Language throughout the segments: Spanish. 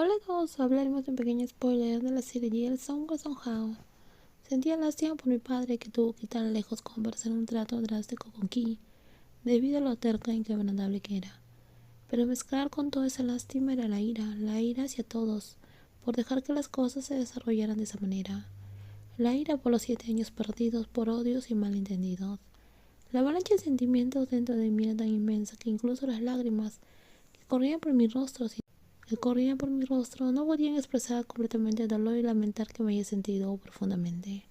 Hola a todos, hablaremos de un pequeño spoiler de la serie Yellowstone Somehow. Sentía lástima por mi padre que tuvo que ir tan lejos como para hacer un trato drástico con Ki, debido a lo terca e inquebrantable que era. Pero mezclar con toda esa lástima era la ira hacia todos, por dejar que las cosas se desarrollaran de esa manera. La ira por los 7 años perdidos por odios y malentendidos. La avalancha de sentimientos dentro de mí era tan inmensa que incluso las lágrimas que corrían por mi rostro no podían expresar completamente el dolor y lamentar que me haya sentido profundamente.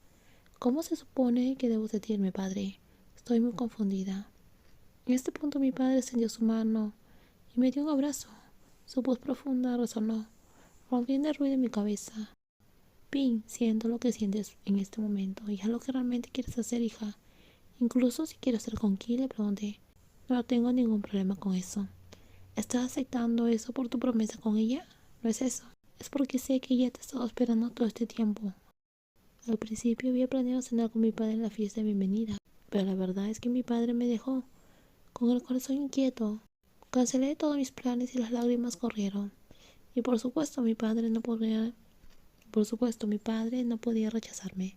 ¿Cómo se supone que debo sentirme, padre? Estoy muy confundida. En este punto mi padre extendió su mano y me dio un abrazo. Su voz profunda resonó, rompiendo el ruido en mi cabeza. Pin, siento lo que sientes en este momento y es lo que realmente quieres hacer, hija. Incluso si quiero estar con Ki, le pregunté. No tengo ningún problema con eso. ¿Estás aceptando eso por tu promesa con ella? No es eso. Es porque sé que ella te ha estado esperando todo este tiempo. Al principio había planeado cenar con mi padre en la fiesta de bienvenida, pero la verdad es que mi padre me dejó con el corazón inquieto. Cancelé todos mis planes y las lágrimas corrieron. Y por supuesto, mi padre no podía rechazarme.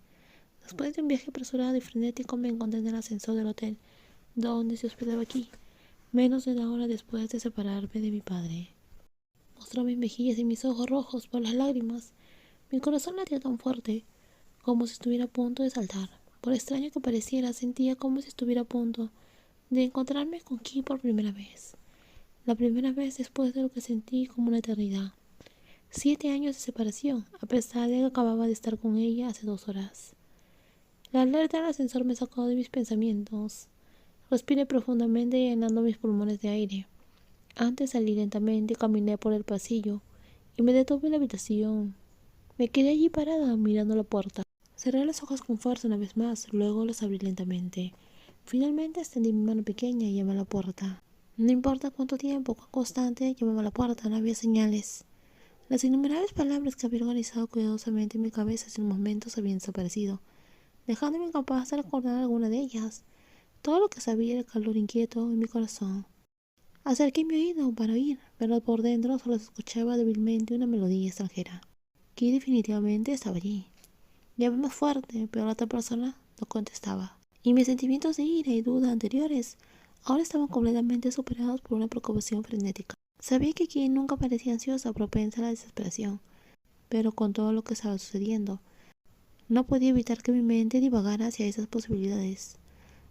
Después de un viaje apresurado y frenético me encontré en el ascensor del hotel donde se hospedaba aquí, menos de una hora después de separarme de mi padre. Mostraba mis mejillas y mis ojos rojos por las lágrimas. Mi corazón latía tan fuerte, como si estuviera a punto de saltar. Por extraño que pareciera, sentía como si estuviera a punto de encontrarme con Ki por primera vez. La primera vez después de lo que sentí como una eternidad. 7 años de separación, a pesar de que acababa de estar con ella hace 2 horas. La alerta del ascensor me sacó de mis pensamientos. Respiré profundamente llenando mis pulmones de aire. Antes salí lentamente, caminé por el pasillo y me detuve en la habitación. Me quedé allí parada, mirando la puerta. Cerré los ojos con fuerza una vez más, luego los abrí lentamente. Finalmente extendí mi mano pequeña y llamé a la puerta. No importa cuánto tiempo, cuán constante, llamaba a la puerta, no había señales. Las innumerables palabras que había organizado cuidadosamente en mi cabeza hace unos momentos habían desaparecido, dejándome incapaz de recordar alguna de ellas. Todo lo que sabía era el calor inquieto en mi corazón. Acerqué mi oído para oír, pero por dentro solo se escuchaba débilmente una melodía extranjera, que definitivamente estaba allí. Llamé más fuerte, pero la otra persona no contestaba. Y mis sentimientos de ira y duda anteriores ahora estaban completamente superados por una preocupación frenética. Sabía que Kim nunca parecía ansiosa o propensa a la desesperación, pero con todo lo que estaba sucediendo, no podía evitar que mi mente divagara hacia esas posibilidades.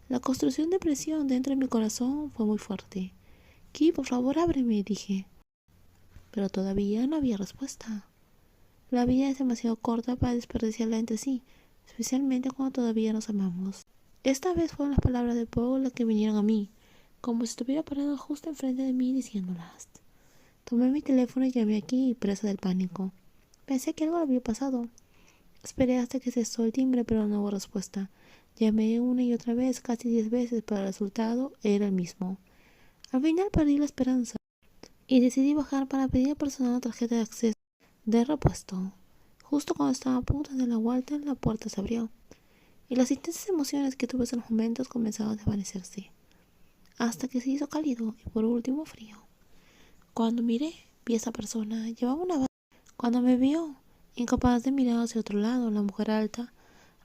La construcción de presión dentro de mi corazón fue muy fuerte. Ki, por favor, ábreme, dije. Pero todavía no había respuesta. La vida es demasiado corta para desperdiciarla entre sí, especialmente cuando todavía nos amamos. Esta vez fueron las palabras de Paul las que vinieron a mí, como si estuviera parado justo enfrente de mí diciéndolas. Tomé mi teléfono y llamé aquí, presa del pánico. Pensé que algo había pasado. Esperé hasta que cesó el timbre, pero no hubo respuesta. Llamé una y otra vez, casi 10 veces, pero el resultado era el mismo. Al final perdí la esperanza y decidí bajar para pedir al personal una tarjeta de acceso de repuesto. Justo cuando estaba a punto de dar la vuelta, la puerta se abrió y las intensas emociones que tuve en esos momentos comenzaron a desvanecerse, hasta que se hizo cálido y por último frío. Cuando miré, vi a esa persona, llevaba una bata. Cuando me vio, incapaz de mirar hacia otro lado, la mujer alta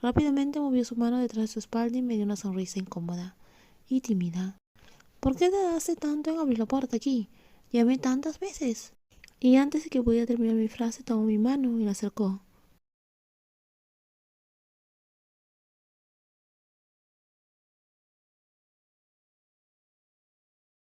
rápidamente movió su mano detrás de su espalda y me dio una sonrisa incómoda y tímida. ¿Por qué tardaste tanto en abrir la puerta aquí? Llamé tantas veces. Y antes de que pudiera terminar mi frase, tomó mi mano y la acercó.